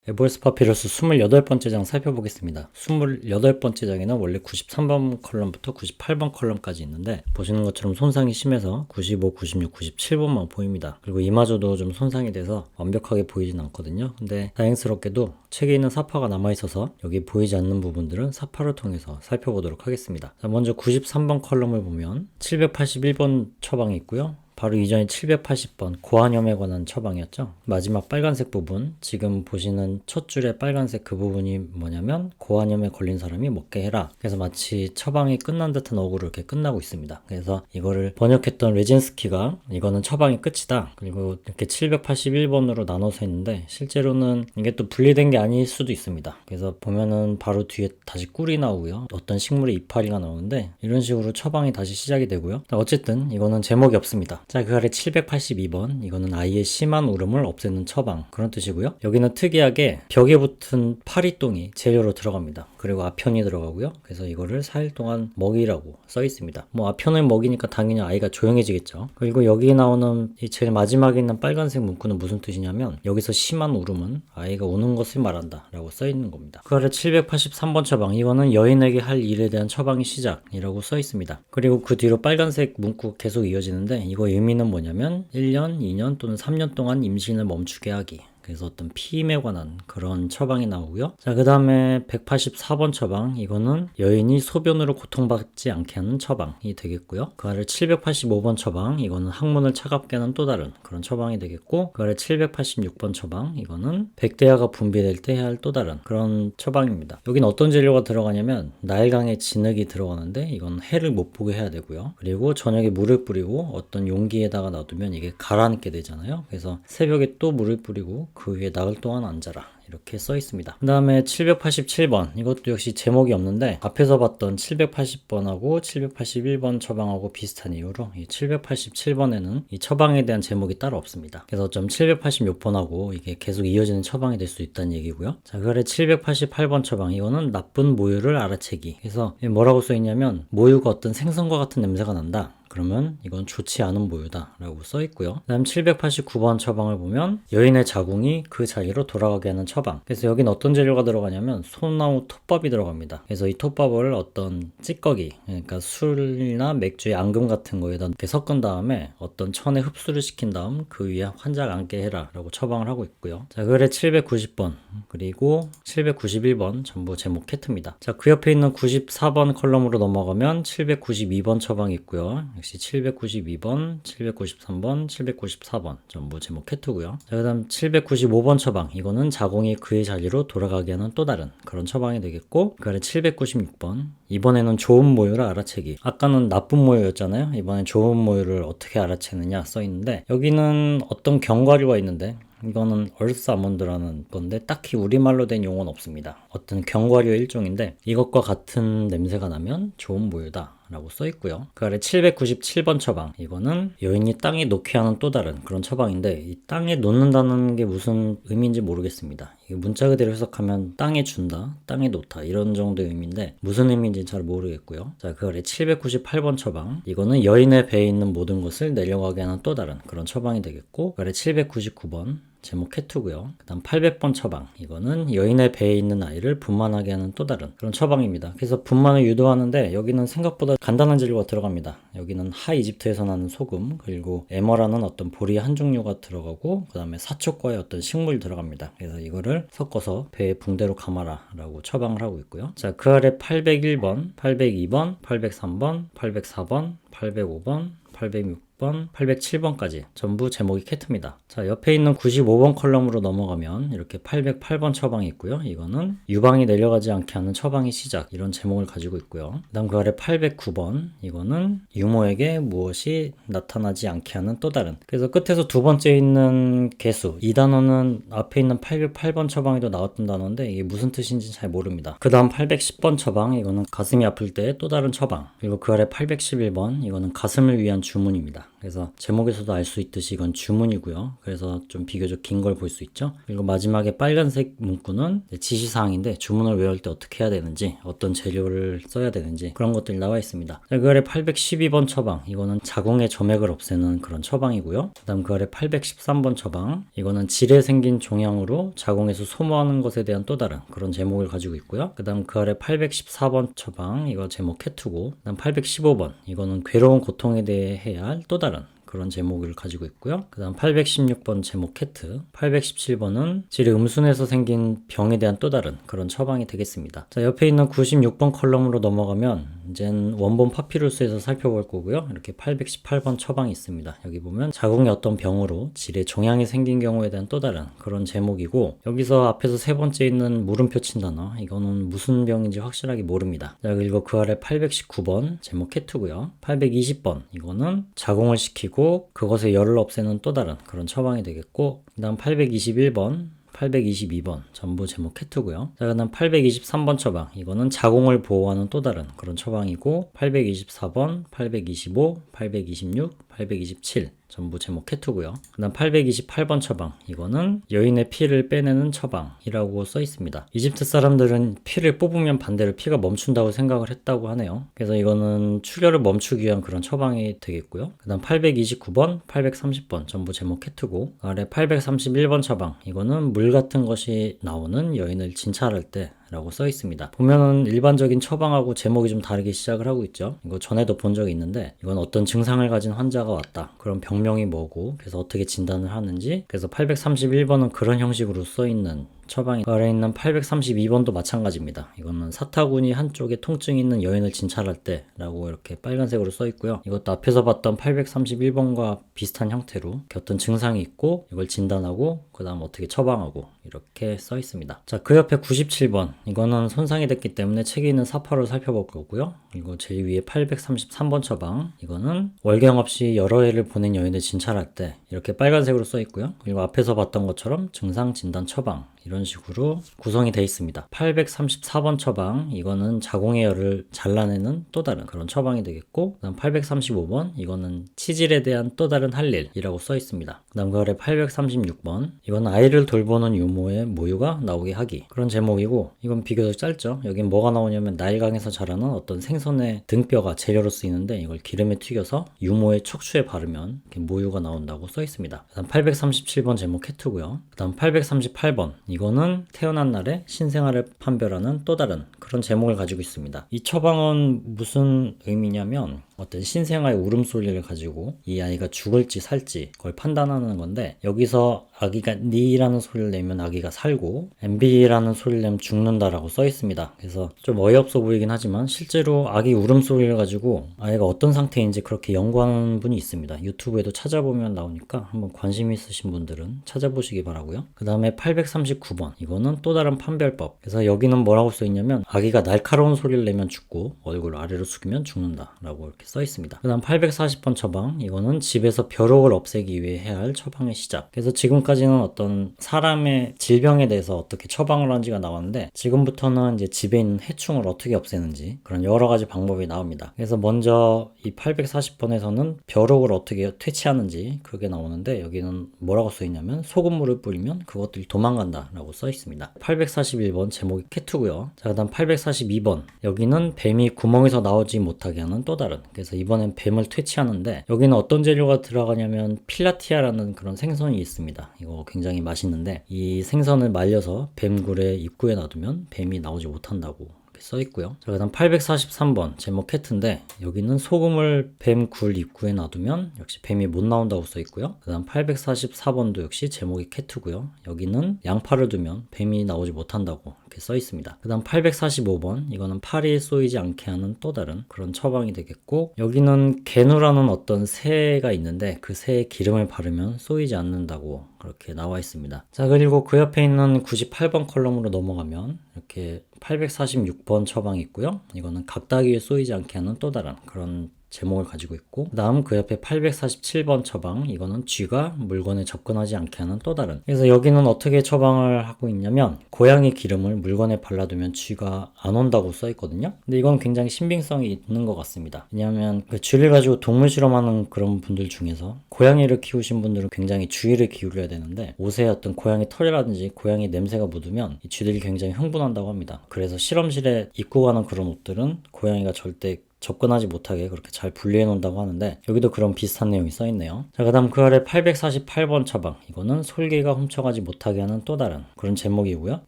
에보에스 파피루스 28번째 장 살펴보겠습니다. 28번째 장에는 원래 93번 컬럼부터 98번 컬럼까지 있는데 보시는 것처럼 손상이 심해서 95, 96, 97번만 보입니다. 그리고 이마저도 좀 손상이 돼서 완벽하게 보이진 않거든요. 근데 다행스럽게도 책에 있는 사파가 남아있어서 여기 보이지 않는 부분들은 사파를 통해서 살펴보도록 하겠습니다. 자, 먼저 93번 컬럼을 보면 781번 처방이 있고요. 바로 이전에 780번 고환염에 관한 처방이었죠. 마지막 빨간색 부분, 지금 보시는 첫 줄의 빨간색 그 부분이 뭐냐면 고환염에 걸린 사람이 먹게 해라. 그래서 마치 처방이 끝난 듯한 어구로 이렇게 끝나고 있습니다. 그래서 이거를 번역했던 레진스키가 이거는 처방이 끝이다. 그리고 이렇게 781번으로 나눠서 했는데 실제로는 이게 또 분리된 게 아닐 수도 있습니다. 그래서 보면은 바로 뒤에 다시 꿀이 나오고요. 어떤 식물의 이파리가 나오는데 이런 식으로 처방이 다시 시작이 되고요. 어쨌든 이거는 제목이 없습니다. 자, 그 아래 782번, 이거는 아이의 심한 울음을 없애는 처방, 그런 뜻이고요. 여기는 특이하게 벽에 붙은 파리똥이 재료로 들어갑니다. 그리고 아편이 들어가고요. 그래서 이거를 4일 동안 먹이라고 써 있습니다. 뭐 아편을 먹이니까 당연히 아이가 조용해지겠죠. 그리고 여기 나오는 이 제일 마지막에 있는 빨간색 문구는 무슨 뜻이냐면 여기서 심한 울음은 아이가 우는 것을 말한다 라고 써 있는 겁니다. 그 아래 783번 처방, 이거는 여인에게 할 일에 대한 처방의 시작이라고 써 있습니다. 그리고 그 뒤로 빨간색 문구 계속 이어지는데 이거 의미는 뭐냐면 1년, 2년 또는 3년 동안 임신을 멈추게 하기. 그래서 어떤 피임에 관한 그런 처방이 나오고요. 자, 그 다음에 184번 처방, 이거는 여인이 소변으로 고통받지 않게 하는 처방이 되겠고요. 그 아래 785번 처방, 이거는 항문을 차갑게 하는 또 다른 그런 처방이 되겠고, 그 아래 786번 처방, 이거는 백대야가 분비될 때 해야 할 또 다른 그런 처방입니다. 여긴 어떤 재료가 들어가냐면 나일강의 진흙이 들어가는데 이건 해를 못 보게 해야 되고요. 그리고 저녁에 물을 뿌리고 어떤 용기에다가 놔두면 이게 가라앉게 되잖아요. 그래서 새벽에 또 물을 뿌리고 그 위에 나흘 동안 앉아라. 이렇게 써 있습니다. 그 다음에 787번, 이것도 역시 제목이 없는데 앞에서 봤던 780번하고 781번 처방하고 비슷한 이유로 이 787번에는 이 처방에 대한 제목이 따로 없습니다. 그래서 좀 786번하고 이게 계속 이어지는 처방이 될 수 있다는 얘기고요. 자, 그 아래 788번 처방, 이거는 나쁜 모유를 알아채기. 그래서 뭐라고 써 있냐면 모유가 어떤 생선과 같은 냄새가 난다. 그러면 이건 좋지 않은 모유다 라고 써 있고요. 그 다음 789번 처방을 보면 여인의 자궁이 그 자리로 돌아가게 하는 처방. 그래서 여긴 어떤 재료가 들어가냐면 소나무 톱밥이 들어갑니다. 그래서 이 톱밥을 어떤 찌꺼기, 그러니까 술이나 맥주의 앙금 같은 거에다 이렇게 섞은 다음에 어떤 천에 흡수를 시킨 다음 그 위에 환자를 앉게 해라 라고 처방을 하고 있고요. 자, 그래 790번 그리고 791번 전부 제목 캐트입니다. 자, 그 옆에 있는 94번 컬럼으로 넘어가면 792번 처방이 있고요. 역시 792번, 793번, 794번 전부 제목 캐트고요. 자, 그 다음 795번 처방, 이거는 자궁이 그의 자리로 돌아가게 하는 또 다른 그런 처방이 되겠고, 그 아래 796번, 이번에는 좋은 모유를 알아채기. 아까는 나쁜 모유였잖아요. 이번엔 좋은 모유를 어떻게 알아채느냐 써있는데 여기는 어떤 견과류가 있는데 이거는 얼스 아몬드라는 건데 딱히 우리말로 된 용어는 없습니다. 어떤 견과류의 일종인데 이것과 같은 냄새가 나면 좋은 모유다 라고 써있고요. 그 아래 797번 처방, 이거는 여인이 땅에 놓게 하는 또 다른 그런 처방인데 이 땅에 놓는다는 게 무슨 의미인지 모르겠습니다. 이게 문자 그대로 해석하면 땅에 준다, 땅에 놓다 이런 정도의 의미인데 무슨 의미인지 잘 모르겠고요. 자, 그 아래 798번 처방, 이거는 여인의 배에 있는 모든 것을 내려가게 하는 또 다른 그런 처방이 되겠고, 그 아래 799번 제목 캐투고요. 그 다음 800번 처방, 이거는 여인의 배에 있는 아이를 분만하게 하는 또 다른 그런 처방입니다. 그래서 분만을 유도하는데 여기는 생각보다 간단한 재료가 들어갑니다. 여기는 하 이집트에서 나는 소금, 그리고 에머라는 어떤 보리 한 종류가 들어가고 그 다음에 사촉과의 어떤 식물이 들어갑니다. 그래서 이거를 섞어서 배에 붕대로 감아라 라고 처방을 하고 있고요. 자, 그 아래 801번, 802번, 803번, 804번, 805번, 806번, 807번까지 전부 제목이 캐트입니다. 자, 옆에 있는 95번 컬럼으로 넘어가면 이렇게 808번 처방이 있고요. 이거는 유방이 내려가지 않게 하는 처방의 시작, 이런 제목을 가지고 있고요. 그 다음 그 아래 809번, 이거는 유모에게 무엇이 나타나지 않게 하는 또 다른. 그래서 끝에서 두 번째 있는 개수, 이 단어는 앞에 있는 808번 처방에도 나왔던 단어인데 이게 무슨 뜻인지 잘 모릅니다. 그 다음 810번 처방, 이거는 가슴이 아플 때 또 다른 처방. 그리고 그 아래 811번, 이거는 가슴을 위한 주문입니다. 그래서 제목에서도 알 수 있듯이 이건 주문이고요. 그래서 좀 비교적 긴 걸 볼 수 있죠. 그리고 마지막에 빨간색 문구는 지시사항인데 주문을 외울 때 어떻게 해야 되는지, 어떤 재료를 써야 되는지 그런 것들이 나와 있습니다. 그 아래 812번 처방, 이거는 자궁의 점액을 없애는 그런 처방이고요. 그 다음 그 아래 813번 처방, 이거는 질에 생긴 종양으로 자궁에서 소모하는 것에 대한 또 다른 그런 제목을 가지고 있고요. 그 다음 그 아래 814번 처방, 이거 제목 cat2고, 그 다음 815번, 이거는 괴로운 고통에 대해 해야 할 또 다른 그런 제목을 가지고 있고요. 그 다음 816번 제목 캐트, 817번은 질의 음순에서 생긴 병에 대한 또 다른 그런 처방이 되겠습니다. 자, 옆에 있는 96번 컬럼으로 넘어가면 이젠 원본 파피루스에서 살펴볼 거고요. 이렇게 818번 처방이 있습니다. 여기 보면 자궁의 어떤 병으로 질의 종양이 생긴 경우에 대한 또 다른 그런 제목이고, 여기서 앞에서 세 번째 있는 물음표 친 단어, 이거는 무슨 병인지 확실하게 모릅니다. 자, 그리고 그 아래 819번 제목 캐트고요. 820번, 이거는 자궁을 시키고 그것의 열을 없애는 또 다른 그런 처방이 되겠고, 그 다음 821번, 822번 전부 제목 cat2고요. 자, 그 다음 823번 처방, 이거는 자궁을 보호하는 또 다른 그런 처방이고, 824번, 825, 826, 827 전부 제목 cat2고요. 그 다음 828번 처방, 이거는 여인의 피를 빼내는 처방이라고 써 있습니다. 이집트 사람들은 피를 뽑으면 반대로 피가 멈춘다고 생각을 했다고 하네요. 그래서 이거는 출혈을 멈추기 위한 그런 처방이 되겠고요. 그 다음 829번, 830번 전부 제목 cat2고, 아래 831번 처방, 이거는 물 같은 것이 나오는 여인을 진찰할 때 라고 써 있습니다. 보면은 일반적인 처방하고 제목이 좀 다르게 시작을 하고 있죠. 이거 전에도 본 적이 있는데, 이건 어떤 증상을 가진 환자가 왔다, 그럼 병명이 뭐고, 그래서 어떻게 진단을 하는지, 그래서 831번은 그런 형식으로 써 있는 처방이, 그 아래 있는 832번도 마찬가지입니다. 이거는 사타구니 한쪽에 통증이 있는 여인을 진찰할 때 라고 이렇게 빨간색으로 써 있고요. 이것도 앞에서 봤던 831번과 비슷한 형태로 어떤 증상이 있고 이걸 진단하고 그 다음 어떻게 처방하고 이렇게 써 있습니다. 자, 그 옆에 97번, 이거는 손상이 됐기 때문에 책에 있는 사파로 살펴볼 거고요. 이거 제일 위에 833번 처방, 이거는 월경 없이 여러 해를 보낸 여인을 진찰할 때 이렇게 빨간색으로 써 있고요. 그리고 앞에서 봤던 것처럼 증상 진단 처방 이런 식으로 구성이 되어 있습니다. 834번 처방, 이거는 자궁의 열을 잘라내는 또 다른 그런 처방이 되겠고, 그 다음 835번, 이거는 치질에 대한 또 다른 할 일이라고 써 있습니다. 그 다음 그 아래 836번, 이건 아이를 돌보는 유모의 모유가 나오게 하기, 그런 제목이고, 이건 비교적 짧죠. 여긴 뭐가 나오냐면 나일강에서 자라는 어떤 생선의 등뼈가 재료로 쓰이는데, 이걸 기름에 튀겨서 유모의 척추에 바르면 이렇게 모유가 나온다고 써 있습니다. 그 다음 837번 제목 cat2고요. 그 다음 838번, 이거는 태어난 날에 신생아를 판별하는 또 다른 그런 제목을 가지고 있습니다. 이 처방은 무슨 의미냐면 어떤 신생아의 울음소리를 가지고 이 아이가 죽을지 살지 그걸 판단하는 건데, 여기서 아기가 니라는 소리를 내면 아기가 살고 MB라는 소리를 내면 죽는다라고 써 있습니다. 그래서 좀 어이없어 보이긴 하지만 실제로 아기 울음소리를 가지고 아이가 어떤 상태인지 그렇게 연구하는 분이 있습니다. 유튜브에도 찾아보면 나오니까 한번 관심 있으신 분들은 찾아보시기 바라고요. 그 다음에 839번, 이거는 또 다른 판별법. 그래서 여기는 뭐라고 써 있냐면 아기가 날카로운 소리를 내면 죽고 얼굴 아래로 숙이면 죽는다 라고 이렇게 써 있습니다. 그 다음 840번 처방, 이거는 집에서 벼룩을 없애기 위해 해야 할 처방의 시작. 그래서 지금까지는 어떤 사람의 질병에 대해서 어떻게 처방을 하는지가 나왔는데, 지금부터는 이제 집에 있는 해충을 어떻게 없애는지 그런 여러 가지 방법이 나옵니다. 그래서 먼저 이 840번에서는 벼룩을 어떻게 퇴치하는지 그게 나오는데, 여기는 뭐라고 써 있냐면 소금물을 뿌리면 그것들이 도망간다 라고 써 있습니다. 841번 제목이 cat2고요. 자, 그 다음 842번, 여기는 뱀이 구멍에서 나오지 못하게 하는 또 다른, 그래서 이번엔 뱀을 퇴치하는데, 여기는 어떤 재료가 들어가냐면 필라티아라는 그런 생선이 있습니다. 이거 굉장히 맛있는데 이 생선을 말려서 뱀굴의 입구에 놔두면 뱀이 나오지 못한다고 써 있고요. 자, 그 다음 843번 제목 캣인데, 여기는 소금을 뱀 굴 입구에 놔두면 역시 뱀이 못 나온다고 써 있고요. 그 다음 844번도 역시 제목이 캣이고요. 여기는 양파를 두면 뱀이 나오지 못한다고 이렇게 써 있습니다. 그 다음 845번, 이거는 팔이 쏘이지 않게 하는 또 다른 그런 처방이 되겠고, 여기는 게누라는 어떤 새가 있는데 그 새의 기름을 바르면 쏘이지 않는다고 그렇게 나와 있습니다. 자, 그리고 그 옆에 있는 98번 컬럼으로 넘어가면 이렇게 846번 처방이 있고요. 이거는 각다기에 쏘이지 않게 하는 또 다른 그런 제목을 가지고 있고, 그 다음 그 옆에 847번 처방, 이거는 쥐가 물건에 접근하지 않게 하는 또 다른. 그래서 여기는 어떻게 처방을 하고 있냐면 고양이 기름을 물건에 발라두면 쥐가 안 온다고 써 있거든요. 근데 이건 굉장히 신빙성이 있는 것 같습니다. 왜냐하면 그 쥐를 가지고 동물 실험하는 그런 분들 중에서 고양이를 키우신 분들은 굉장히 주의를 기울여야 되는데, 옷에 어떤 고양이 털이라든지 고양이 냄새가 묻으면 이 쥐들이 굉장히 흥분한다고 합니다. 그래서 실험실에 입고 가는 그런 옷들은 고양이가 절대 접근하지 못하게 그렇게 잘 분리해 놓는다고 하는데, 여기도 그런 비슷한 내용이 써 있네요. 자, 그 다음 그 아래 848번 처방, 이거는 솔개가 훔쳐가지 못하게 하는 또 다른 그런 제목이고요.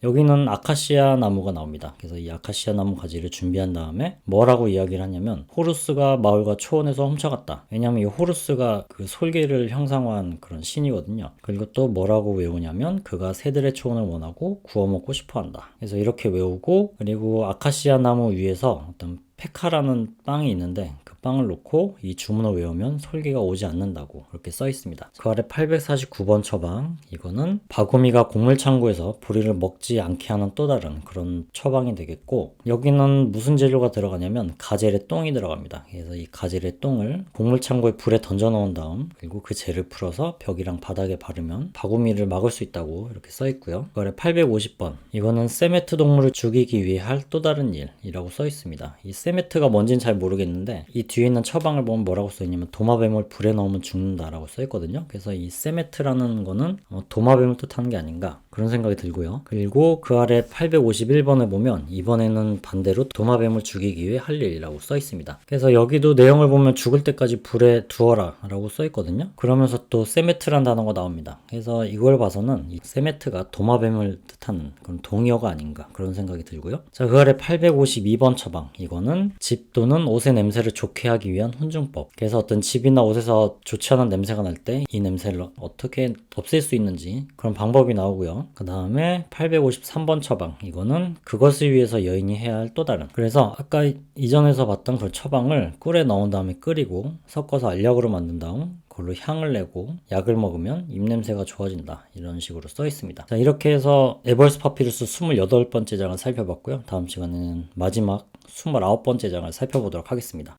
여기는 아카시아 나무가 나옵니다. 그래서 이 아카시아 나무 가지를 준비한 다음에 뭐라고 이야기를 하냐면, 호루스가 마을과 초원에서 훔쳐갔다. 왜냐하면 이 호루스가 그 솔개를 형상화한 그런 신이거든요. 그리고 또 뭐라고 외우냐면, 그가 새들의 초원을 원하고 구워 먹고 싶어 한다. 그래서 이렇게 외우고, 그리고 아카시아 나무 위에서 어떤 페카라는 빵이 있는데 그 빵을 놓고 이 주문을 외우면 솔개가 오지 않는다고 그렇게 써 있습니다. 그 아래 849번 처방, 이거는 바구미가 곡물창고에서 보리를 먹지 않게 하는 또 다른 그런 처방이 되겠고, 여기는 무슨 재료가 들어가냐면 가젤의 똥이 들어갑니다. 그래서 이 가젤의 똥을 곡물창고에 불에 던져 넣은 다음, 그리고 그 젤을 풀어서 벽이랑 바닥에 바르면 바구미를 막을 수 있다고 이렇게 써 있고요. 그 아래 850번, 이거는 세메트 동물을 죽이기 위해 할 또 다른 일이라고 써 있습니다. 이 세메트가 뭔지는 잘 모르겠는데, 이 뒤에 있는 처방을 보면 뭐라고 써있냐면 도마뱀을 불에 넣으면 죽는다라고 써있거든요. 그래서 이 세메트라는 거는 도마뱀을 뜻하는 게 아닌가 그런 생각이 들고요. 그리고 그 아래 851번을 보면 이번에는 반대로 도마뱀을 죽이기 위해 할 일이라고 써있습니다. 그래서 여기도 내용을 보면 죽을 때까지 불에 두어라 라고 써있거든요. 그러면서 또 세메트란 단어가 나옵니다. 그래서 이걸 봐서는 이 세메트가 도마뱀을 뜻하는 그런 동의어가 아닌가 그런 생각이 들고요. 자, 그 아래 852번 처방, 이거는 집 또는 옷의 냄새를 좋게 하기 위한 훈증법. 그래서 어떤 집이나 옷에서 좋지 않은 냄새가 날 때 이 냄새를 어떻게 없앨 수 있는지 그런 방법이 나오고요. 그 다음에 853번 처방, 이거는 그것을 위해서 여인이 해야 할 또 다른. 그래서 아까 이전에서 봤던 그 처방을 꿀에 넣은 다음에 끓이고 섞어서 알약으로 만든 다음 그걸로 향을 내고 약을 먹으면 입냄새가 좋아진다, 이런 식으로 써 있습니다. 자, 이렇게 해서 에벌스 파피루스 28번째 장을 살펴봤고요. 다음 시간에는 마지막 29번째 장을 살펴보도록 하겠습니다.